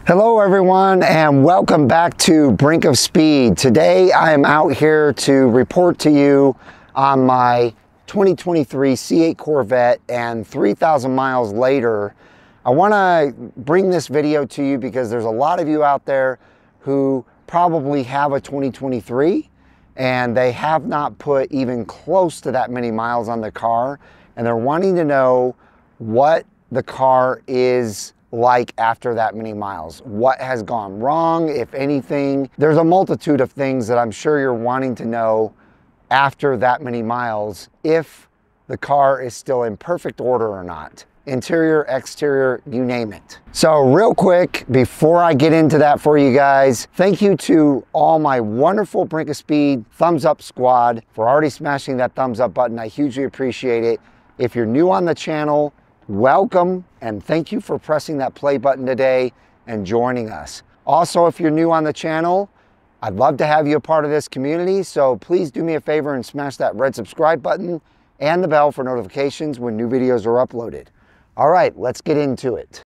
Hello everyone and welcome back to Brink of Speed. Today I am out here to report to you on my 2023 C8 Corvette, and 3,000 miles later I want to bring this video to you because there's a lot of you out there who probably have a 2023 and they have not put even close to that many miles on the car, and they're wanting to know what the car is like after that many miles. What has gone wrong, if anything. There's a multitude of things that I'm sure you're wanting to know after that many miles, if the car is still in perfect order or not. Interior, exterior, you name it. So real quick, before I get into that for you guys, thank you to all my wonderful Brink of Speed thumbs up squad for already smashing that thumbs up button. I hugely appreciate it. If you're new on the channel, welcome, and thank you for pressing that play button today and joining us. Also, if you're new on the channel, I'd love to have you a part of this community, so please do me a favor and smash that red subscribe button and the bell for notifications when new videos are uploaded. All right, let's get into it.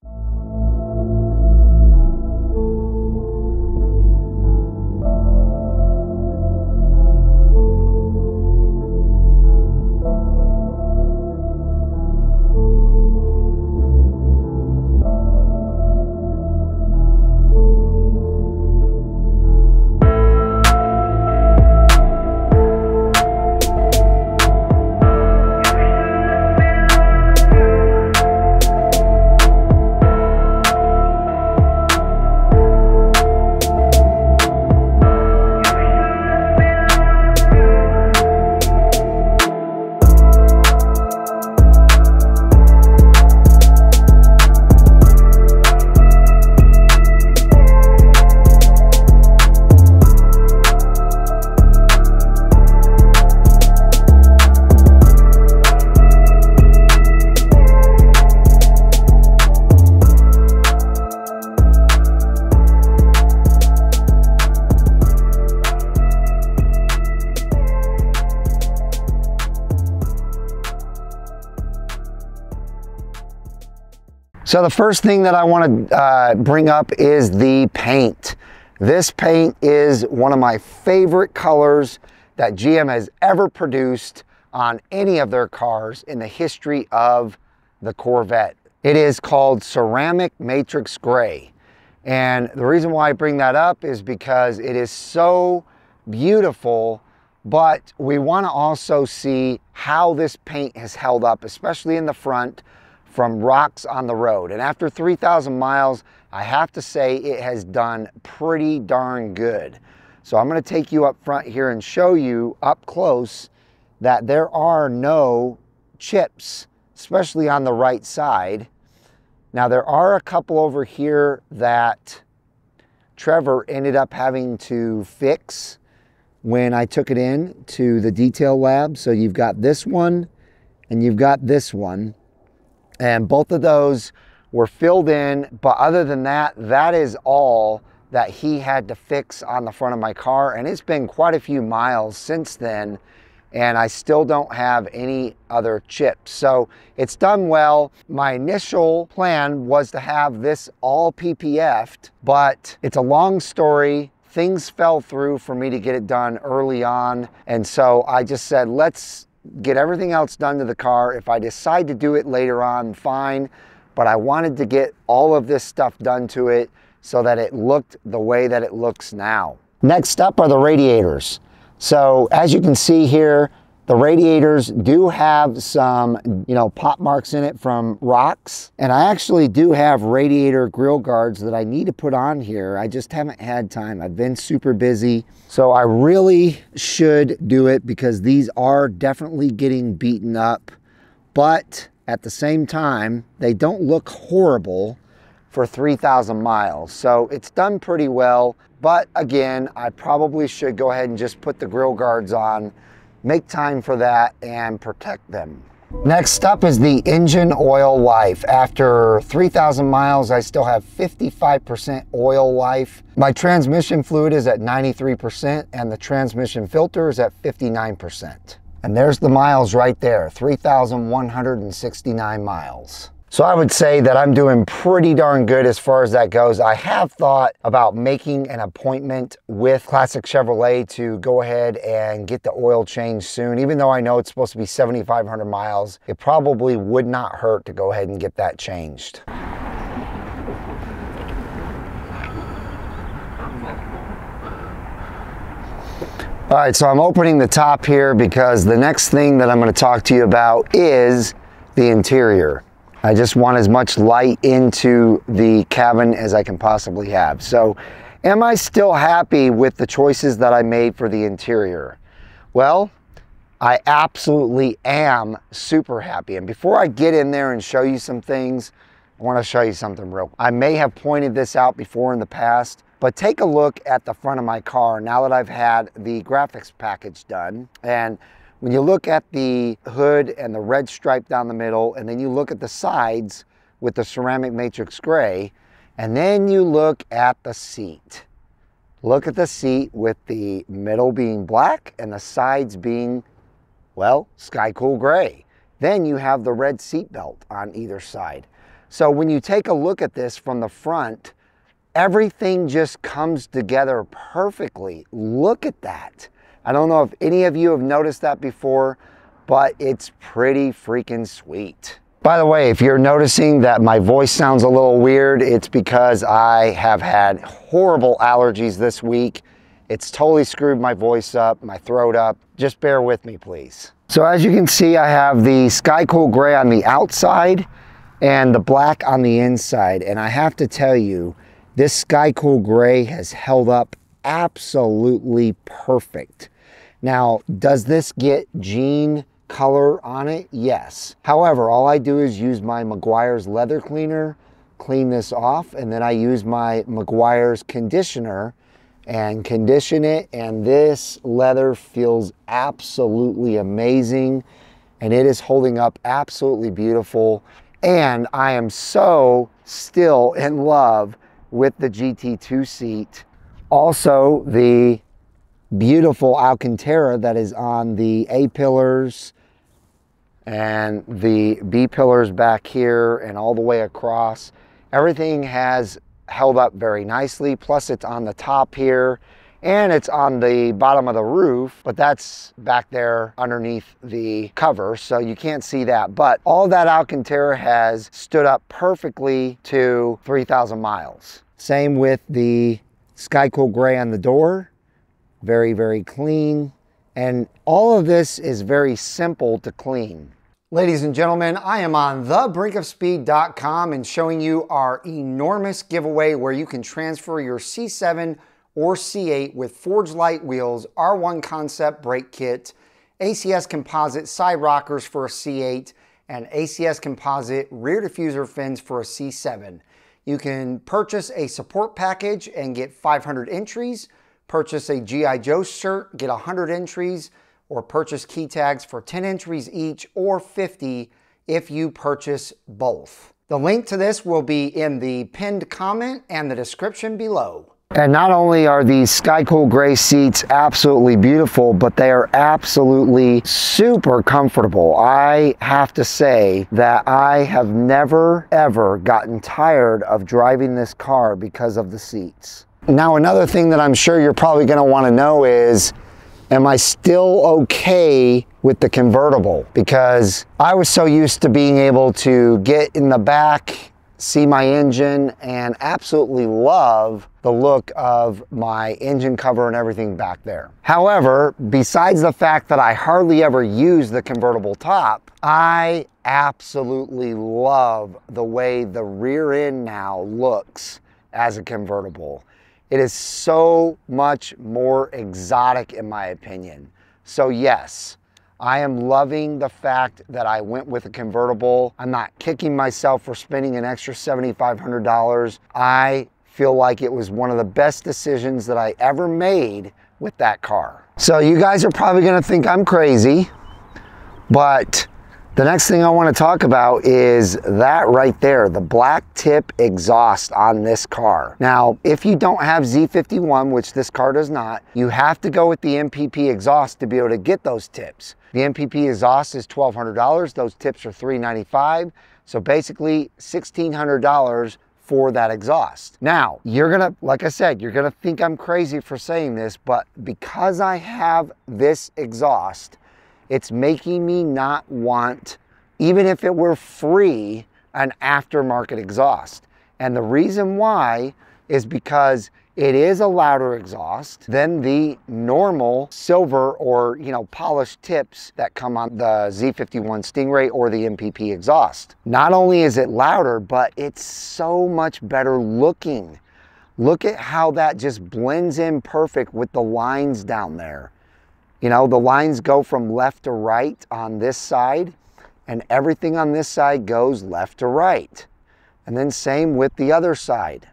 So the first thing that I want to bring up is the paint. This paint is one of my favorite colors that GM has ever produced on any of their cars in the history of the Corvette. It is called Ceramic Matrix Gray. And the reason why I bring that up is because it is so beautiful, but we want to also see how this paint has held up, especially in the front, from rocks on the road. And after 3,000 miles, I have to say it has done pretty darn good. So I'm going to take you up front here and show you up close that there are no chips, especially on the right side. Now there are a couple over here that Trevor ended up having to fix when I took it in to the detail lab. So you've got this one and you've got this one. And both of those were filled in, but other than that, that is all that he had to fix on the front of my car. And it's been quite a few miles since then, and I still don't have any other chips. So it's done well. My initial plan was to have this all PPF'd, but it's a long story. Things fell through for me to get it done early on. And so I just said, let's get everything else done to the car. If I decide to do it later on, fine, but I wanted to get all of this stuff done to it so that it looked the way that it looks now. Next up are the radiators. So as you can see here, the radiators do have some, pop marks in it from rocks. And I actually do have radiator grill guards that I need to put on here. I just haven't had time. I've been super busy. So I really should do it because these are definitely getting beaten up. But at the same time, they don't look horrible for 3,000 miles. So it's done pretty well. But again, I probably should go ahead and just put the grill guards on, make time for that, and protect them. Next up is the engine oil life. After 3,000 miles, I still have 55% oil life. My transmission fluid is at 93% and the transmission filter is at 59%. And there's the miles right there, 3,169 miles. So I would say that I'm doing pretty darn good as far as that goes. I have thought about making an appointment with Classic Chevrolet to go ahead and get the oil change soon. Even though I know it's supposed to be 7,500 miles, it probably would not hurt to go ahead and get that changed. All right, so I'm opening the top here because the next thing that I'm going to talk to you about is the interior. I just want as much light into the cabin as I can possibly have. So, am I still happy with the choices that I made for the interior? Well, I absolutely am super happy. And before I get in there and show you some things, I want to show you something real. I may have pointed this out before in the past, but take a look at the front of my car now that I've had the graphics package done. And when you look at the hood and the red stripe down the middle, and then you look at the sides with the ceramic matrix gray, and then you look at the seat. Look at the seat with the middle being black and the sides being, well, sky cool gray. Then you have the red seat belt on either side. So when you take a look at this from the front, everything just comes together perfectly. Look at that. I don't know if any of you have noticed that before, but it's pretty freaking sweet. By the way, if you're noticing that my voice sounds a little weird, it's because I have had horrible allergies this week. It's totally screwed my voice up, my throat up. Just bear with me, please. So as you can see, I have the sky cool gray on the outside and the black on the inside. And I have to tell you, this sky cool gray has held up absolutely perfect. Now, does this get jean color on it? Yes. However, all I do is use my Meguiar's leather cleaner, clean this off, and then I use my Meguiar's conditioner and condition it, and this leather feels absolutely amazing, and it is holding up absolutely beautiful. And I am so still in love with the GT2 seat. Also, the beautiful Alcantara that is on the A pillars and the B pillars back here and all the way across. Everything has held up very nicely. Plus it's on the top here and it's on the bottom of the roof, but that's back there underneath the cover, so you can't see that. But all that Alcantara has stood up perfectly to 3,000 miles. Same with the sky cool gray on the door. Very, very clean. And all of this is very simple to clean. Ladies and gentlemen, I am on thebrinkofspeed.com and showing you our enormous giveaway where you can transfer your C7 or C8 with Forged Light wheels, R1 Concept brake kit, ACS Composite side rockers for a C8, and ACS Composite rear diffuser fins for a C7. You can purchase a support package and get 500 entries, purchase a G.I. Joe shirt, get 100 entries, or purchase key tags for 10 entries each or 50 if you purchase both. The link to this will be in the pinned comment and the description below. And not only are these sky cool gray seats absolutely beautiful, but they are absolutely super comfortable. I have to say that I have never ever gotten tired of driving this car because of the seats. Now, another thing that I'm sure you're probably going to want to know is, am I still okay with the convertible? Because I was so used to being able to get in the back, see my engine, and absolutely love the look of my engine cover and everything back there. However, besides the fact that I hardly ever use the convertible top, I absolutely love the way the rear end now looks as a convertible. It is so much more exotic in my opinion. So yes, I am loving the fact that I went with a convertible. I'm not kicking myself for spending an extra $7,500. I feel like it was one of the best decisions that I ever made with that car. So you guys are probably gonna think I'm crazy, but the next thing I want to talk about is that right there, the black tip exhaust on this car. Now, if you don't have Z51, which this car does not, you have to go with the MPP exhaust to be able to get those tips. The MPP exhaust is $1,200. Those tips are $395. So basically $1,600 for that exhaust. Now, you're gonna, like I said, you're gonna think I'm crazy for saying this, but because I have this exhaust, it's making me not want, even if it were free, an aftermarket exhaust. And the reason why is because it is a louder exhaust than the normal silver or, you know, polished tips that come on the Z51 Stingray or the MPP exhaust. Not only is it louder, but it's so much better looking. Look at how that just blends in perfect with the lines down there. You know, the lines go from left to right on this side, and everything on this side goes left to right. And then same with the other side.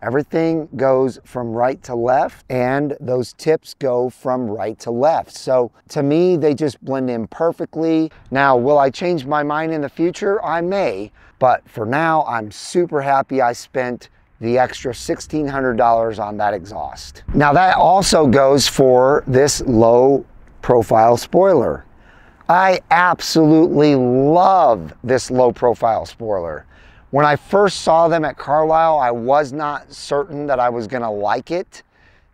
Everything goes from right to left, and those tips go from right to left. So to me, they just blend in perfectly. Now, will I change my mind in the future? I may, but for now, I'm super happy I spent the extra $1,600 on that exhaust. Now that also goes for this low profile spoiler. I absolutely love this low profile spoiler. When I first saw them at Carlisle, I was not certain that I was gonna like it.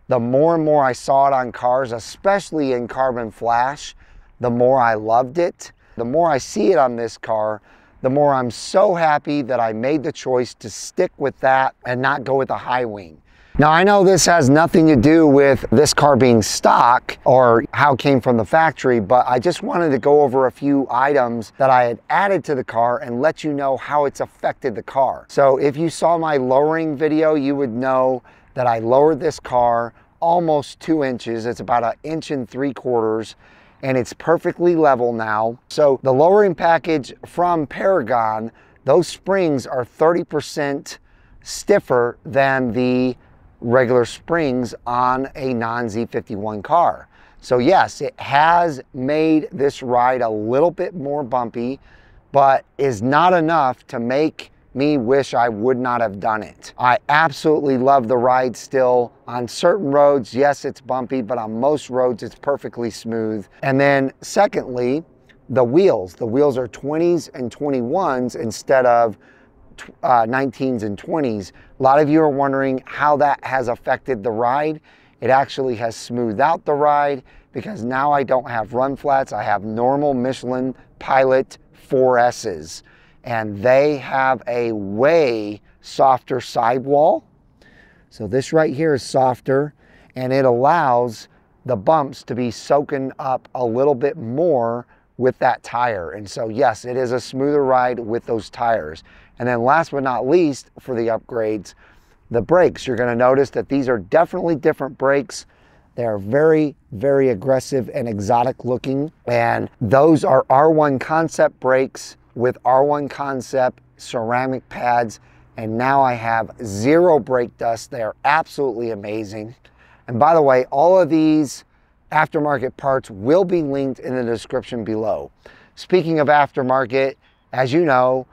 The more and more I saw it on cars, especially in carbon flash, the more I loved it. The more I see it on this car, the more I'm so happy that I made the choice to stick with that and not go with a high wing. Now I know this has nothing to do with this car being stock or how it came from the factory, but I just wanted to go over a few items that I had added to the car and let you know how it's affected the car. So if you saw my lowering video, you would know that I lowered this car almost 2 inches. It's about 1.75 inches, and it's perfectly level now. So the lowering package from Paragon, those springs are 30% stiffer than the regular springs on a non-Z51 car. So yes, it has made this ride a little bit more bumpy, but is not enough to make me wish I would not have done it. I absolutely love the ride still. On certain roads, yes, it's bumpy, but on most roads, it's perfectly smooth. And then secondly, the wheels. The wheels are 20s and 21s instead of 19s and 20s. A lot of you are wondering how that has affected the ride. It actually has smoothed out the ride because now I don't have run flats. I have normal Michelin Pilot 4S's, and they have a way softer sidewall. So this right here is softer, and it allows the bumps to be soaking up a little bit more with that tire. And so yes, it is a smoother ride with those tires. And then last but not least, for the upgrades, the brakes. You're gonna notice that these are definitely different brakes. They are very, very aggressive and exotic looking. And those are R1 Concept brakes with R1 Concept ceramic pads. And now I have 0 brake dust. They are absolutely amazing. And by the way, all of these aftermarket parts will be linked in the description below. Speaking of aftermarket, as you know,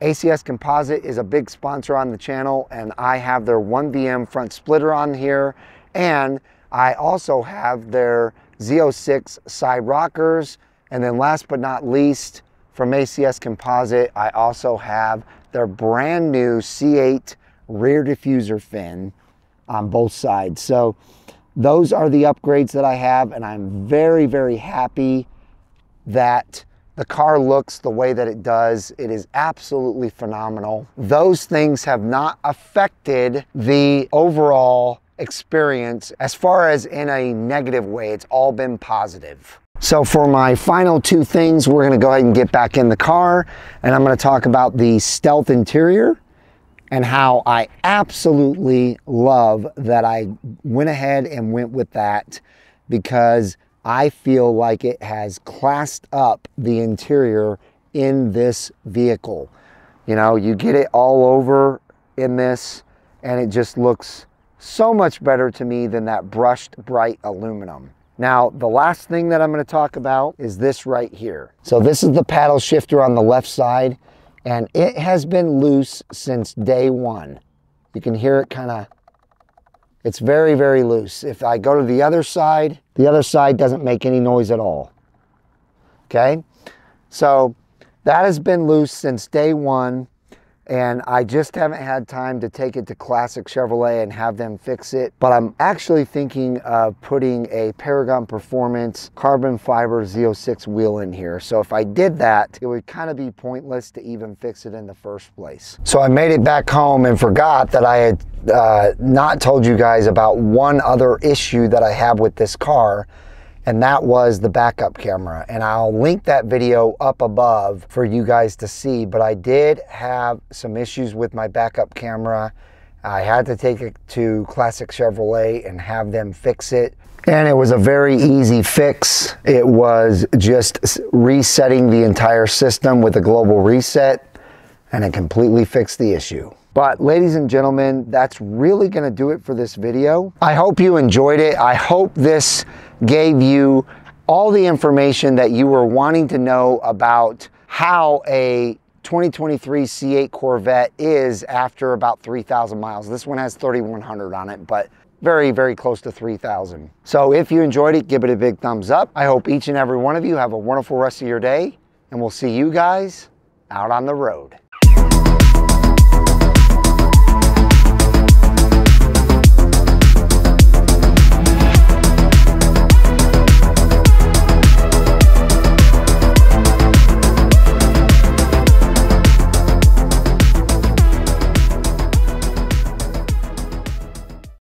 ACS Composite is a big sponsor on the channel, and I have their 1VM front splitter on here, and I also have their Z06 side rockers. And then last but not least, from ACS Composite, I also have their brand new C8 rear diffuser fin on both sides. So those are the upgrades that I have, and I'm very, very happy that the car looks the way that it does. It is absolutely phenomenal. Those things have not affected the overall experience as far as in a negative way. It's all been positive. So for my final 2 things, we're gonna go ahead and get back in the car, and I'm gonna talk about the stealth interior and how I absolutely love that I went ahead and went with that, because I feel like it has classed up the interior in this vehicle. You know, you get it all over in this, and it just looks so much better to me than that brushed bright aluminum. Now, the last thing that I'm going to talk about is this right here. So this is the paddle shifter on the left side, and it has been loose since day one. You can hear it kind of, it's very, very loose. If I go to the other side doesn't make any noise at all. Okay? So That has been loose since day one, and I just haven't had time to take it to Classic Chevrolet and have them fix it. But I'm actually thinking of putting a Paragon Performance carbon fiber Z06 wheel in here. So if I did that, it would kind of be pointless to even fix it in the first place. So I made it back home and forgot that I had not told you guys about one other issue that I have with this car, and that was the backup camera. And I'll link that video up above for you guys to see, but I did have some issues with my backup camera. I had to take it to Classic Chevrolet and have them fix it. And it was a very easy fix. It was just resetting the entire system with a global reset, and it completely fixed the issue. But ladies and gentlemen, that's really gonna do it for this video. I hope you enjoyed it. I hope this gave you all the information that you were wanting to know about how a 2023 C8 Corvette is after about 3,000 miles. This one has 3,100 on it, but very, very close to 3,000. So if you enjoyed it, give it a big thumbs up. I hope each and every one of you have a wonderful rest of your day, and we'll see you guys out on the road.